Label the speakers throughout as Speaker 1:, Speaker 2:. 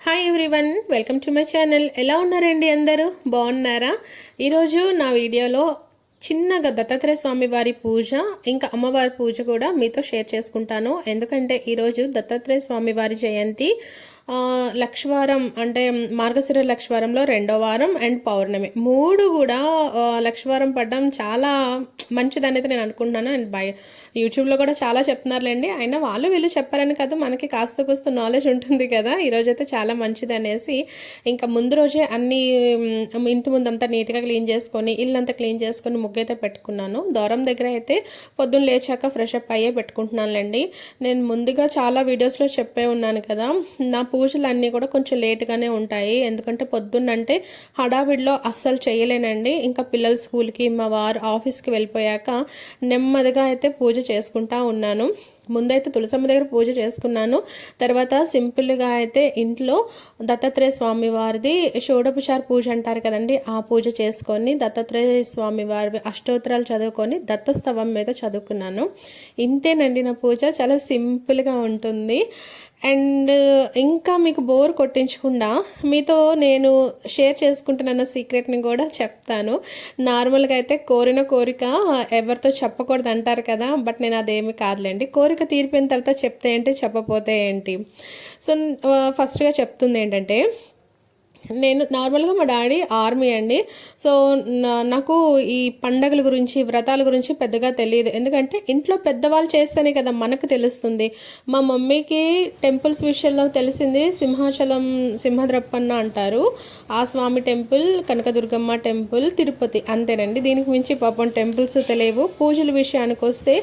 Speaker 1: Hi everyone, welcome to my channel. ఎలా ఉన్నారండి? అందరూ బాగున్నారా? ఈరోజు నా వీడియోలో చిన్నగా దత్తాత్రేయ స్వామి వారి పూజ ఇంకా అమ్మవారి పూజ కూడా మీతో షేర్ చేసుకుంటాను. ఎందుకంటే ఈరోజు దత్తాత్రేయ స్వామి వారి జయంతి. లక్షవారం అంటే మార్గశిర లక్షవారంలో రెండో వారం అండ్ పౌర్ణమి మూడు కూడా లక్షవారం పడ్డం చాలా మంచిదనేది నేను అనుకుంటున్నాను. అండ్ యూట్యూబ్లో కూడా చాలా చెప్తున్నారులేండి. అయినా వాళ్ళు వీళ్ళు చెప్పారని కాదు, మనకి కాస్త కూస్త నాలెడ్జ్ ఉంటుంది కదా. ఈరోజైతే చాలా మంచిది అనేసి ఇంకా ముందు రోజే అన్ని ఇంటి ముందంతా నీట్గా క్లీన్ చేసుకొని ఇల్లంతా క్లీన్ చేసుకొని ముగ్గు అయితే పెట్టుకున్నాను. దూరం దగ్గర అయితే పొద్దున్న లేచాక ఫ్రెష్ అప్ అయ్యే పెట్టుకుంటున్నానులేండి. నేను ముందుగా చాలా వీడియోస్లో చెప్పే ఉన్నాను కదా, నా పూజలు అన్నీ కూడా కొంచెం లేట్గానే ఉంటాయి. ఎందుకంటే పొద్దున్నంటే హడావిడిలో అస్సలు చేయలేనండి. ఇంకా పిల్లలు స్కూల్కి, మా వారు ఆఫీస్కి వెళ్ళిపోయాక నెమ్మదిగా అయితే పూజ చేసుకుంటా ఉన్నాను. ముందైతే తులసమ్మ దగ్గర పూజ చేసుకున్నాను. తర్వాత సింపుల్గా అయితే ఇంట్లో దత్తాత్రేయ స్వామి వారిది షోడోపచార పూజ అంటారు కదండి, ఆ పూజ చేసుకొని దత్తాత్రేయ స్వామి వారి అష్టోత్తరాలు చదువుకొని దత్తస్తవం మీద చదువుకున్నాను. ఇంతేనండి నా పూజ, చాలా సింపుల్గా ఉంటుంది. అండ్ ఇంకా మీకు బోర్ కొట్టించకుండా మీతో నేను షేర్ చేసుకుంటున్న సీక్రెట్ని కూడా చెప్తాను. నార్మల్గా అయితే కోరిన కోరిక ఎవరితో చెప్పకూడదు అంటారు కదా, బట్ నేను అదేమి కాదులేండి. కోరిక తీరిపోయిన తర్వాత చెప్తే ఏంటి, చెప్పపోతే ఏంటి. సో ఫస్ట్గా చెప్తుంది ఏంటంటే, నేను నార్మల్గా మా డాడీ ఆర్మీ అండి. సో నాకు ఈ పండగల గురించి వ్రతాల గురించి పెద్దగా తెలియదు. ఎందుకంటే ఇంట్లో పెద్దవాళ్ళు చేస్తేనే కదా మనకు తెలుస్తుంది. మా మమ్మీకి టెంపుల్స్ విషయంలో తెలిసింది సింహాచలం సింహద్రప్పన్న అంటారు, ఆ స్వామి టెంపుల్, కనకదుర్గమ్మ టెంపుల్, తిరుపతి, అంతేనండి. దీనికి మించి పాపం టెంపుల్స్ తెలియవు. పూజల విషయానికి వస్తే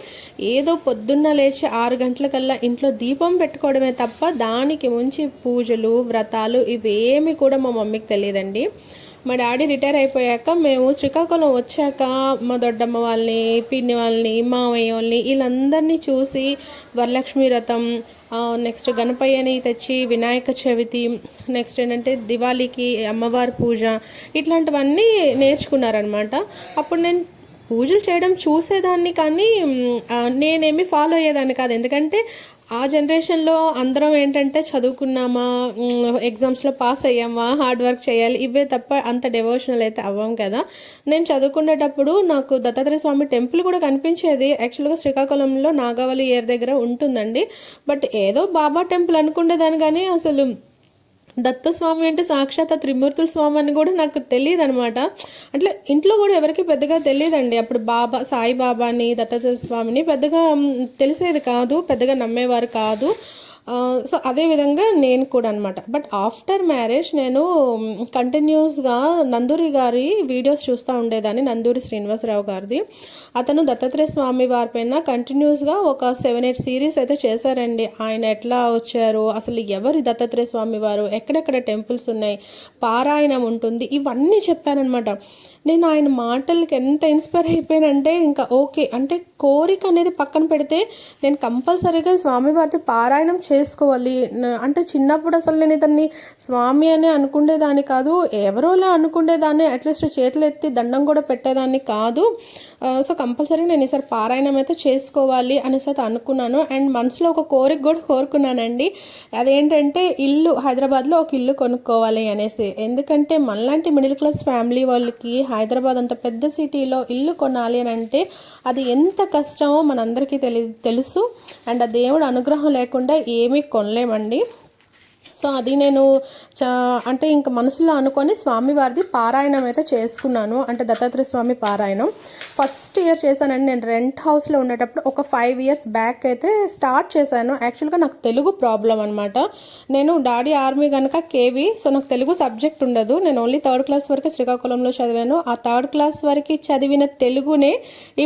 Speaker 1: ఏదో పొద్దున్న లేచి 6 గంటలకల్లా ఇంట్లో దీపం పెట్టుకోవడమే తప్ప దానికి మించి పూజలు వ్రతాలు ఇవేమి కూడా మా మమ్మీకి తెలియదండి. మా డాడీ రిటైర్ అయిపోయాక మేము శ్రీకాకుళం వచ్చాక మా దొడ్డమ్మ వాళ్ళని, పిన్ని వాళ్ళని, మామయ్య వాళ్ళని వీళ్ళందరినీ చూసి వరలక్ష్మి వ్రతం, నెక్స్ట్ గణపయ్యని తెచ్చి వినాయక చవితి, నెక్స్ట్ ఏంటంటే దివాళీకి అమ్మవారి పూజ, ఇట్లాంటివన్నీ నేర్చుకున్నారనమాట. అప్పుడు నేను పూజలు చేయడం చూసేదాన్ని కానీ నేనేమి ఫాలో అయ్యేదాన్ని కాదు. ఎందుకంటే ఆ జనరేషన్లో అందరం ఏంటంటే చదువుకున్నామా, ఎగ్జామ్స్లో పాస్ అయ్యామా, హార్డ్ వర్క్ చేయాలి, ఇవే తప్ప అంత డెవోషనల్ అయితే అవ్వం కదా. నేను చదువుకునేటప్పుడు నాకు దత్తాత్రేయ స్వామి టెంపుల్ కూడా కనిపించేది. యాక్చువల్గా శ్రీకాకుళంలో నాగావళి ఏర్ దగ్గర ఉంటుందండి. బట్ ఏదో బాబా టెంపుల్ అనుకునేదాన్ని కానీ అసలు దత్తస్వామి అంటే సాక్షాత్ త్రిమూర్తుల స్వామి అని కూడా నాకు తెలియదు అనమాట. అట్లా ఇంట్లో కూడా ఎవరికి పెద్దగా తెలియదండి. అప్పుడు బాబా సాయిబాబాని, దత్తాత్రేయ స్వామిని పెద్దగా తెలిసేది కాదు, పెద్దగా నమ్మేవారు కాదు. సో అదేవిధంగా నేను కూడా అనమాట. బట్ ఆఫ్టర్ మ్యారేజ్ నేను కంటిన్యూస్గా నందూరి గారి వీడియోస్ చూస్తూ ఉండేదాన్ని, నందూరి శ్రీనివాసరావు గారిది. అతను దత్తాత్రేయ స్వామి వారి పైన కంటిన్యూస్గా ఒక 7-8 సిరీస్ అయితే చేశారండి. ఆయన ఎట్లా వచ్చారు, అసలు ఎవరు దత్తాత్రేయ స్వామి వారు, ఎక్కడెక్కడ టెంపుల్స్ ఉన్నాయి, పారాయణం ఉంటుంది, ఇవన్నీ చెప్పారనమాట. నేను ఆయన మాటలకి ఎంత ఇన్స్పైర్ అయిపోయానంటే ఇంకా ఓకే అంటే కోరిక అనేది పక్కన పెడితే నేను కంపల్సరీగా స్వామివారిది పారాయణం చేసుకోవాలి. అంటే చిన్నప్పుడు అసలు నేను ఇతన్ని స్వామి అని అనుకునేదాన్ని కాదు, ఎవరోలా అనుకునేదాన్ని, అట్లీస్ట్ చేతులు ఎత్తి దండం కూడా పెట్టేదాన్ని కాదు. సో కంపల్సరీ నేను ఈసారి పారాయణం అయితే చేసుకోవాలి అనేసి అయితే అనుకున్నాను. అండ్ మనసులో ఒక కోరిక కూడా కోరుకున్నానండి. అదేంటంటే ఇల్లు, హైదరాబాద్లో ఒక ఇల్లు కొనుక్కోవాలి అనేసి. ఎందుకంటే మనలాంటి మిడిల్ క్లాస్ ఫ్యామిలీ వాళ్ళకి హైదరాబాద్ అంత పెద్ద సిటీలో ఇల్లు కొనాలి అని అంటే అది ఎంత కష్టమో మనందరికీ తెలుసు. అండ్ ఆ దేవుడు అనుగ్రహం లేకుండా ఏమీ కొనలేమండి. సో అది నేను అంటే ఇంక మనసులో అనుకొని స్వామివారిది పారాయణం అయితే చేసుకున్నాను. అంటే దత్తాత్రేయ స్వామి పారాయణం ఫస్ట్ ఇయర్ చేశానండి. నేను రెంట్ హౌస్లో ఉండేటప్పుడు ఒక 5 ఇయర్స్ బ్యాక్ అయితే స్టార్ట్ చేశాను. యాక్చువల్గా నాకు తెలుగు ప్రాబ్లం అనమాట. నేను డాడీ ఆర్మీ కనుక కేవీ, సో నాకు తెలుగు సబ్జెక్ట్ ఉండదు. నేను ఓన్లీ 3rd క్లాస్ వరకు శ్రీకాకుళంలో చదివాను. ఆ 3rd క్లాస్ వరకు చదివిన తెలుగునే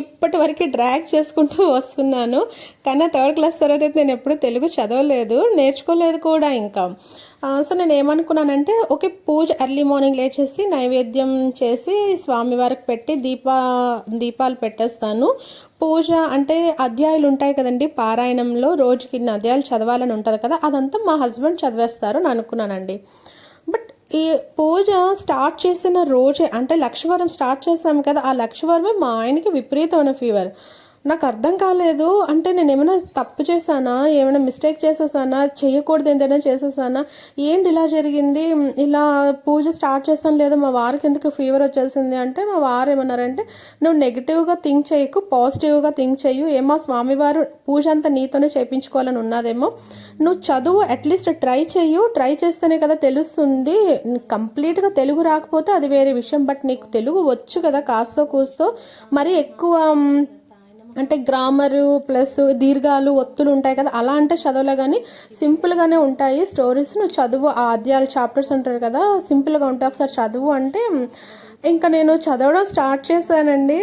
Speaker 1: ఇప్పటి వరకు డ్రాగ్ చేసుకుంటూ వస్తున్నాను. కానీ 3rd క్లాస్ తర్వాత అయితే నేను ఎప్పుడు తెలుగు చదవలేదు, నేర్చుకోలేదు కూడా. ఇంకా సో నేను ఏమనుకున్నానంటే ఓకే, పూజ ఎర్లీ మార్నింగ్ లేచేసి నైవేద్యం చేసి స్వామివారికి పెట్టి దీపాలు పెట్టేస్తాను. పూజ అంటే అధ్యాయులు ఉంటాయి కదండి పారాయణంలో, రోజుకి ఇన్ని అధ్యాయాలు చదవాలని ఉంటుంది కదా, అదంతా మా హస్బెండ్ చదివేస్తారు అని అనుకున్నానండి. బట్ ఈ పూజ స్టార్ట్ చేసిన రోజే అంటే లక్షవారం స్టార్ట్ చేసాం కదా, ఆ లక్షవారమే మా ఆయనకి విపరీతమైన ఫీవర్. నాకు అర్థం కాలేదు. అంటే నేను ఏమైనా తప్పు చేశానా, ఏమైనా మిస్టేక్ చేసేసానా, చేయకూడదు ఏదైనా చేసేసానా, ఏంటి ఇలా జరిగింది, ఇలా పూజ స్టార్ట్ చేస్తాను లేదా మా వారికి ఎందుకు ఫీవర్ వచ్చేసింది అంటే, మా వారు ఏమన్నారంటే, నువ్వు నెగిటివ్గా థింక్ చేయకు, పాజిటివ్గా థింక్ చేయు, ఏమో స్వామివారు పూజ అంతా నీతోనే చేయించుకోవాలని ఉన్నదేమో, నువ్వు చదువు అట్లీస్ట్ ట్రై చేస్తేనే కదా తెలుస్తుంది. కంప్లీట్గా తెలుగు రాకపోతే అది వేరే విషయం, బట్ నీకు తెలుగు వచ్చు కదా కాస్తో కూస్తో, మరి ఎక్కువ అంటే గ్రామరు ప్లస్ దీర్ఘాలు ఒత్తులు ఉంటాయి కదా, అలా అంటే చదవలే, కానీ సింపుల్గానే ఉంటాయి స్టోరీస్. నువ్వు చదువు, ఆ అధ్యాయాలు చాప్టర్స్ అంటారు కదా, సింపుల్గా ఉంటాయి, ఒకసారి చదువు అంటే ఇంకా నేను చదవడం స్టార్ట్ చేశానండి.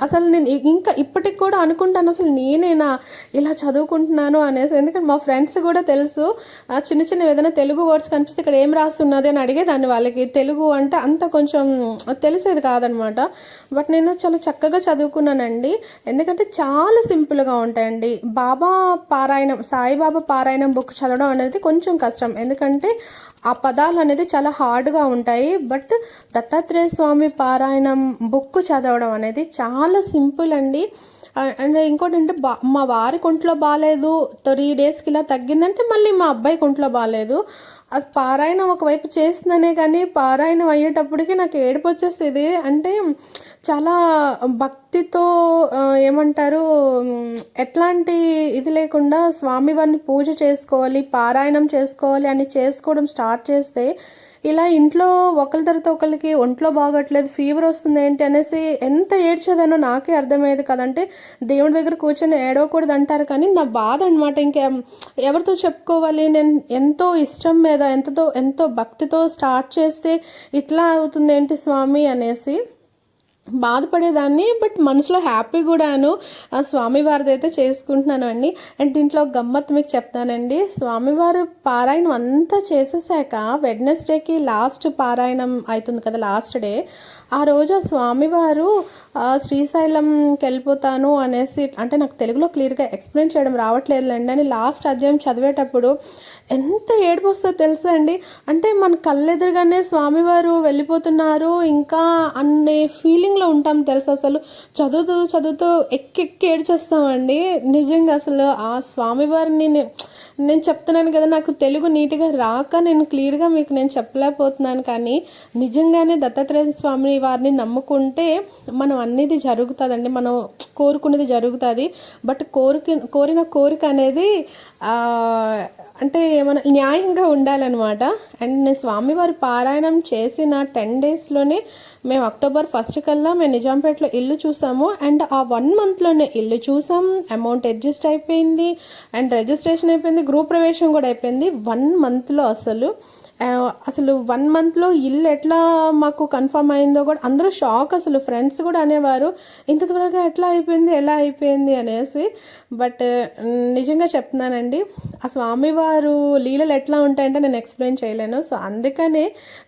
Speaker 1: అసలు నేను ఇంకా ఇప్పటికి కూడా అనుకుంటాను, అసలు నేనేనా ఇలా చదువుకుంటున్నాను అనేసి. ఎందుకంటే మా ఫ్రెండ్స్ కూడా తెలుసు, చిన్న చిన్న ఏదైనా తెలుగు వర్డ్స్ కనిపిస్తే ఇక్కడ ఏం రాస్తున్నది అని అడిగేదాన్ని. వాళ్ళకి తెలుగు అంటే అంత కొంచెం తెలిసేది కాదనమాట. బట్ నేను చాలా చక్కగా చదువుకున్నానండి, ఎందుకంటే చాలా సింపుల్గా ఉంటాయండి. సాయిబాబా పారాయణం బుక్ చదవడం అనేది కొంచెం కష్టం, ఎందుకంటే ఆ పదాలు అనేది చాలా హార్డ్గా ఉంటాయి. బట్ దత్తాత్రేయ స్వామి పారాయణం బుక్ చదవడం అనేది చాలా సింపుల్ అండి. అండ్ ఇంకోటి అంటే మా వారికి ఒంట్లో బాగాలేదు, 3 డేస్కి ఇలా తగ్గిందంటే మళ్ళీ మా అబ్బాయికి ఒంట్లో బాగాలేదు. అది పారాయణం ఒకవైపు చేస్తుందనే కానీ పారాయణం అయ్యేటప్పటికి నాకు ఏడుపు వచ్చేసేది. అంటే చాలా భక్తితో ఏమంటారు, ఎట్లాంటి ఇది లేకుండా స్వామివారిని పూజ చేసుకోవాలి, పారాయణం చేసుకోవాలి అని చేసుకోవడం స్టార్ట్ చేస్తే, ఇలా ఇంట్లో ఒకరి తర్వాత ఒకరికి ఒంట్లో బాగట్లేదు, ఫీవర్ వస్తుంది ఏంటి అనేసి ఎంత ఏడ్చేదానో నాకే అర్థమయ్యేది కదంటే, దేవుడి దగ్గర కూర్చొని ఏడవకూడదు అంటారు, కానీ నా బాధ అనమాట. ఇంకా ఎవరితో చెప్పుకోవాలి, నేను ఎంతో ఇష్టం మీద ఎంతో భక్తితో స్టార్ట్ చేస్తే ఇట్లా అవుతుంది ఏంటి స్వామి అనేసి బాధపడేదాన్ని. బట్ మనసులో హ్యాపీ కూడాను, స్వామివారిది అయితే చేసుకుంటున్నాను అండి. అండ్ దీంట్లో గమ్మత్తు మీకు చెప్తానండి. స్వామివారు పారాయణం అంతా చేసేసాక వెడ్నెస్డేకి లాస్ట్ పారాయణం అవుతుంది కదా, లాస్ట్ డే, ఆ రోజు ఆ స్వామివారు శ్రీశైలంకి వెళ్ళిపోతాను అనేసి, అంటే నాకు తెలుగులో క్లియర్గా ఎక్స్ప్లెయిన్ చేయడం రావట్లేదులేండి అని లాస్ట్ అధ్యాయం చదివేటప్పుడు ఎంత ఏడుపు వస్తుందో తెలుసా అండి. అంటే మన కళ్ళెదురుగానే స్వామివారు వెళ్ళిపోతున్నారు ఇంకా అనే ఫీలింగ్లో ఉంటాం తెలుసు. అసలు చదువుతూ ఎక్కి ఏడ్చేస్తామండి నిజంగా. అసలు ఆ స్వామివారిని నేను చెప్తున్నాను కదా, నాకు తెలుగు నీట్గా రాక నేను క్లియర్గా మీకు నేను చెప్పలేకపోతున్నాను, కానీ నిజంగానే దత్తాత్రేయ స్వామి వారిని నమ్ముకుంటే మనం అన్నిది జరుగుతుందండి, మనం కోరుకునేది జరుగుతుంది. బట్ కోరిన కోరిక అనేది అంటే ఏమైనా న్యాయంగా ఉండాలన్నమాట. అండ్ నేను స్వామివారి పారాయణం చేసిన 10 డేస్లోనే మేము అక్టోబర్ 1 కల్లా మేము నిజాంపేటలో ఇల్లు చూసాము. అండ్ ఆ 1 మంత్లోనే ఇల్లు చూసాం, అమౌంట్ అడ్జస్ట్ అయిపోయింది, అండ్ రిజిస్ట్రేషన్ అయిపోయింది, గృహ ప్రవేశం కూడా అయిపోయింది 1 మంత్లో. అసలు 1 మంత్లో ఇల్లు ఎట్లా మాకు కన్ఫర్మ్ అయిందో కూడా అందరూ షాక్. అసలు ఫ్రెండ్స్ కూడా అనేవారు, ఇంత త్వరగా ఎలా అయిపోయింది అనేసి. బట్ నిజంగా చెప్తున్నానండి, ఆ స్వామివారు లీలలు ఎట్లా ఉంటాయంటే నేను ఎక్స్ప్లెయిన్ చేయలేను. సో అందుకనే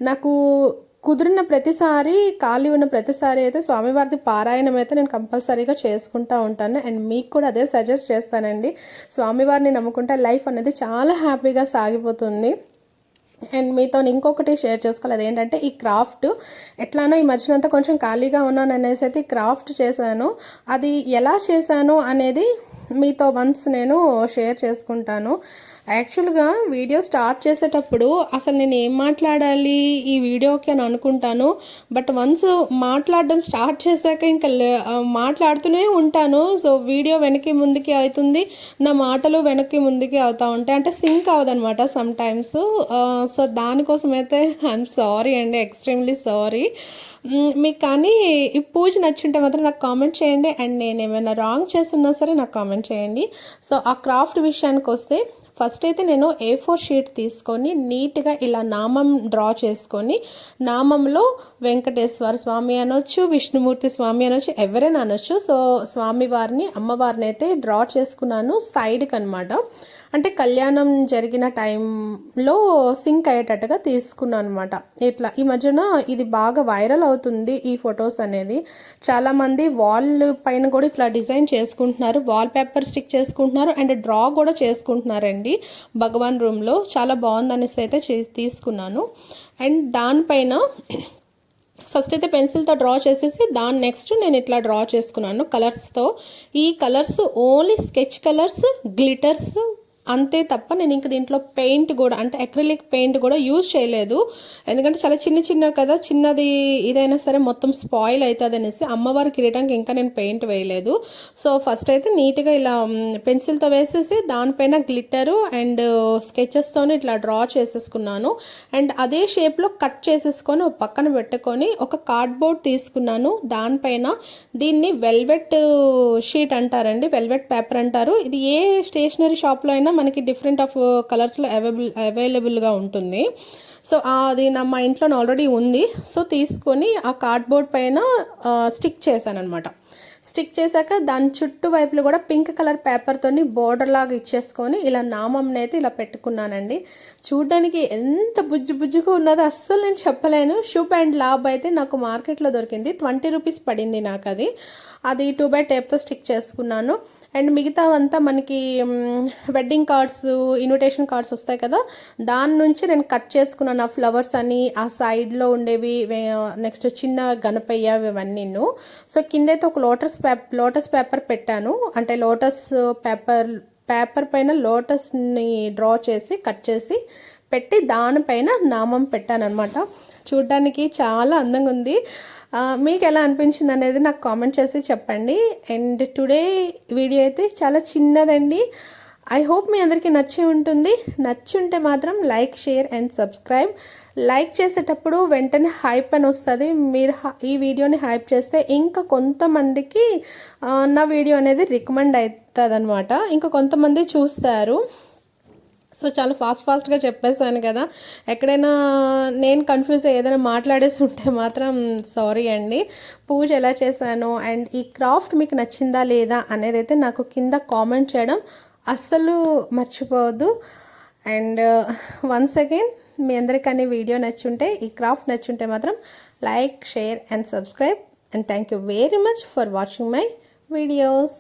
Speaker 1: నాకు కుదిరిన ప్రతిసారి, ఖాళీ ఉన్న ప్రతిసారి అయితే స్వామివారిది పారాయణం అయితే నేను కంపల్సరీగా చేసుకుంటూ ఉంటాను. అండ్ మీకు కూడా అదే సజెస్ట్ చేస్తానండి. స్వామివారిని నమ్ముకుంటే లైఫ్ అనేది చాలా హ్యాపీగా సాగిపోతుంది. అండ్ మీతో ఇంకొకటి షేర్ చేసుకోవాలి, అదేంటంటే ఈ క్రాఫ్ట్ ఎట్లానో ఈ మధ్యనంతా కొంచెం ఖాళీగా ఉన్నాను అనేసి అయితే క్రాఫ్ట్ చేశాను. అది ఎలా చేశాను అనేది మీతో వన్స్ నేను షేర్ చేసుకుంటాను. యాక్చువల్గా వీడియో స్టార్ట్ చేసేటప్పుడు అసలు నేను ఏం మాట్లాడాలి ఈ వీడియోకి అని అనుకుంటాను. బట్ వన్స్ మాట్లాడడం స్టార్ట్ చేశాక ఇంకా మాట్లాడుతూనే ఉంటాను. సో వీడియో వెనక్కి ముందుకి అవుతుంది, నా మాటలు వెనక్కి ముందుకి అవుతూ ఉంటాయి, అంటే సింక్ అవ్వదనమాట సమ్ టైమ్స్. సో దానికోసం అయితే ఐఎమ్ సారీ అండి, ఎక్స్ట్రీమ్లీ సారీ. మీకు కానీ ఈ పూజ నచ్చుంటే మాత్రం నాకు కామెంట్ చేయండి. అండ్ నేను ఏమైనా రాంగ్ చేస్తున్నా సరే నాకు కామెంట్ చేయండి. సో ఆ క్రాఫ్ట్ విషయానికి వస్తే, ఫస్ట్ అయితే నేను A4 షీట్ తీసుకొని నీట్గా ఇలా నామం డ్రా చేసుకొని, నామంలో వెంకటేశ్వర స్వామి అనొచ్చు, విష్ణుమూర్తి స్వామి అనొచ్చు, ఎవరైనా అనొచ్చు. సో స్వామివారిని అమ్మవారిని అయితే డ్రా చేసుకున్నాను సైడ్కి అనమాట. అంటే కళ్యాణం జరిగిన టైంలో సింక్ అయ్యేటట్టుగా తీసుకున్నాను అనమాట. ఇట్లా ఈ మధ్యన ఇది బాగా వైరల్ అవుతుంది ఈ ఫొటోస్ అనేది. చాలామంది వాల్ పైన కూడా ఇట్లా డిజైన్ చేసుకుంటున్నారు, వాల్ పేపర్ స్టిక్ చేసుకుంటున్నారు, అండ్ డ్రా కూడా చేసుకుంటున్నారండి భగవాన్ రూమ్లో. చాలా బాగుందనేసి అయితే తీసుకున్నాను. అండ్ దానిపైన ఫస్ట్ అయితే పెన్సిల్తో డ్రా చేసేసి దాని నెక్స్ట్ నేను ఇట్లా డ్రా చేసుకున్నాను కలర్స్తో. ఈ colours only sketch colours, glitters అంతే తప్ప నేను ఇంక దీంట్లో పెయింట్ కూడా అంటే అక్రిలిక్ పెయింట్ కూడా యూజ్ చేయలేదు. ఎందుకంటే చాలా చిన్నవి కదా, చిన్నది ఇదైనా సరే మొత్తం స్పాయిల్ అవుతుంది అనేసి అమ్మవారి కిరీటానికి ఇంకా నేను పెయింట్ వేయలేదు. సో ఫస్ట్ అయితే నీట్గా ఇలా పెన్సిల్తో వేసేసి దానిపైన గ్లిటరు అండ్ స్కెచెస్తోని ఇట్లా డ్రా చేసేసుకున్నాను. అండ్ అదే షేప్లో కట్ చేసేసుకొని ఒక పక్కన పెట్టుకొని ఒక కార్డ్బోర్డ్ తీసుకున్నాను. దానిపైన దీన్ని వెల్వెట్ షీట్ అంటారండి, వెల్వెట్ పేపర్ అంటారు. ఇది ఏ స్టేషనరీ షాప్లో అయినా మనకి డిఫరెంట్ ఆఫ్ కలర్స్లో అవైలబుల్గా ఉంటుంది. సో అది మా ఇంట్లో ఆల్రెడీ ఉంది. సో తీసుకొని ఆ కార్డ్బోర్డ్ పైన స్టిక్ చేశాను అనమాట. స్టిక్ చేశాక దాని చుట్టూ వైపులు కూడా పింక్ కలర్ పేపర్తోని బోర్డర్ లాగా ఇచ్చేసుకొని ఇలా నామంని అయితే ఇలా పెట్టుకున్నానండి. చూడడానికి ఎంత బుజ్జుగా ఉన్నదో అస్సలు నేను చెప్పలేను. షూప్ అండ్ లాబ్ అయితే నాకు మార్కెట్లో దొరికింది, 20 రూపీస్ పడింది నాకు. అది 2x టేప్తో స్టిక్ చేసుకున్నాను. అండ్ మిగతావంతా మనకి వెడ్డింగ్ కార్డ్స్, ఇన్విటేషన్ కార్డ్స్ వస్తాయి కదా, దాని నుంచి నేను కట్ చేసుకున్నాను. ఆ ఫ్లవర్స్ అని ఆ సైడ్లో ఉండేవి, నెక్స్ట్ చిన్న గణపయ్య ఇవన్నీ. సో కిందైతే ఒక లోటస్ పేపర్ పెట్టాను. అంటే లోటస్ పేపర్ పైన లోటస్ని డ్రా చేసి కట్ చేసి పెట్టి దానిపైన నామం పెట్టాను అనమాట. చూడ్డానికి చాలా అందంగా ఉంది. మీకు ఎలా అనిపించింది అనేది నాకు కామెంట్ చేసి చెప్పండి. అండ్ టుడే వీడియో అయితే చాలా చిన్నదండి. ఐ హోప్ మీ అందరికీ నచ్చి ఉంటుంది. నచ్చుంటే మాత్రం like, share and subscribe. Like చేసేటప్పుడు వెంటనే హైప్ అని వస్తుంది. మీరు ఈ వీడియోని హైప్ చేస్తే ఇంకా కొంతమందికి నా వీడియో అనేది రికమెండ్ అవుతుంది అనమాట, ఇంకా కొంతమంది చూస్తారు. సో చాలా ఫాస్ట్గా చెప్పేశాను కదా, ఎక్కడైనా నేను కన్ఫ్యూజ్ ఏదైనా మాట్లాడేసి ఉంటే మాత్రం సారీ అండి. పూజ ఎలా చేశాను అండ్ ఈ క్రాఫ్ట్ మీకు నచ్చిందా లేదా అనేది అయితే నాకు కింద కామెంట్ చేయడం అస్సలు మర్చిపోవద్దు. అండ్ వన్స్ అగైన్ మీ అందరికీ వీడియో నచ్చుంటే, ఈ క్రాఫ్ట్ నచ్చుంటే మాత్రం like, share and subscribe. And thank you very much for watching my videos.